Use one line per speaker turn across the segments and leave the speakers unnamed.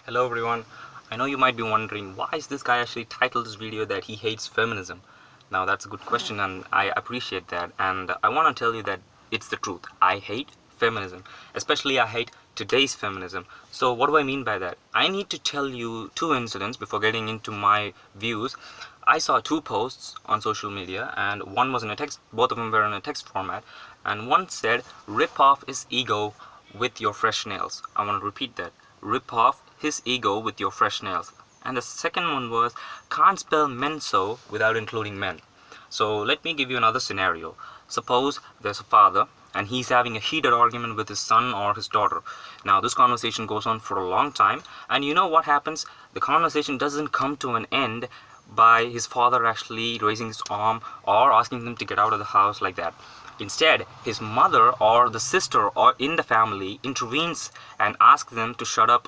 Hello everyone. I know you might be wondering why is this guy actually titled this video that he hates feminism. Now that's a good question and I appreciate that, and I want to tell you that it's the truth. I hate feminism. Especially I hate today's feminism. So what do I mean by that? I need to tell you two incidents before getting into my views. I saw two posts on social media, and one was in a text, both of them were in a text format, and one said, "Rip off his ego with your fresh nails." I want to repeat that. Rip off his ego with your fresh nails. And the second one was, "Can't spell men so without including men." So let me give you another scenario. Suppose there's a father and he's having a heated argument with his son or his daughter. Now this conversation goes on for a long time, and you know what happens? The conversation doesn't come to an end by his father actually raising his arm or asking them to get out of the house like that. Instead, his mother or the sister or in the family intervenes and asks them to shut up,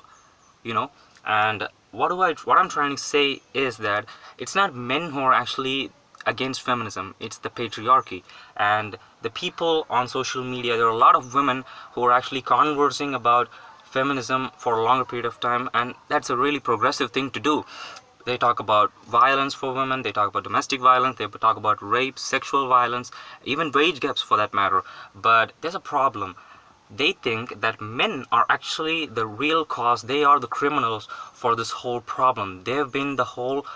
and what I'm trying to say is that it's not men who are actually against feminism, it's the patriarchy. And the people on social media, there are a lot of women who are actually conversing about feminism for a longer period of time, and that's a really progressive thing to do. They talk about violence for women, they talk about domestic violence, they talk about rape, sexual violence, even wage gaps for that matter. But there's a problem. They think that men are actually the real cause, they are the criminals for this whole problem. They have been the whole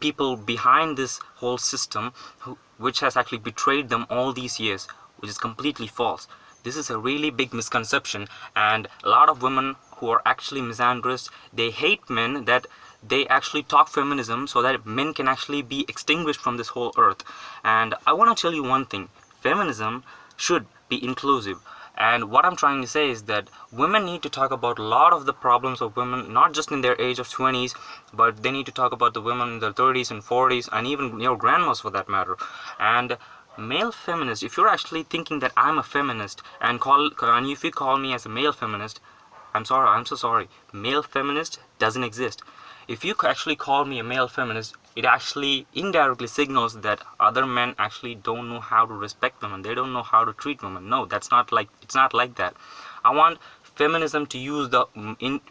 people behind this whole system which has actually betrayed them all these years, which is completely false. This is a really big misconception, and a lot of women who are actually misogynists, they hate men that they actually talk feminism so that men can actually be extinguished from this whole earth. And I want to tell you one thing: feminism should be inclusive. And what I'm trying to say is that women need to talk about a lot of the problems of women, not just in their age of 20s, but they need to talk about the women in their 30s and 40s, and even your grandmas for that matter. And male feminist, if you're actually thinking that I'm a feminist and if you call me as a male feminist, I'm so sorry. Male feminist doesn't exist. If you actually call me a male feminist, it actually indirectly signals that other men actually don't know how to respect women. They don't know how to treat women. No, it's not like that. I want feminism to use the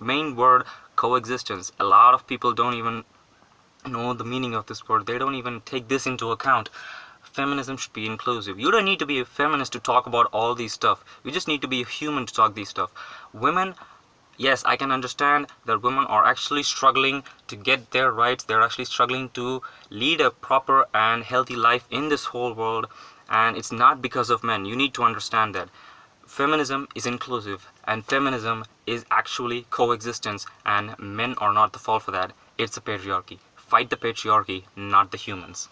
main word coexistence. A lot of people don't even know the meaning of this word. They don't even take this into account. Feminism should be inclusive. You don't need to be a feminist to talk about all these stuff. You just need to be a human to talk these stuff. Women, yes, I can understand that women are actually struggling to get their rights. They're actually struggling to lead a proper and healthy life in this whole world, and it's not because of men. You need to understand that feminism is inclusive, and feminism is actually coexistence, and men are not the fault for that. It's the patriarchy. Fight the patriarchy, not the humans.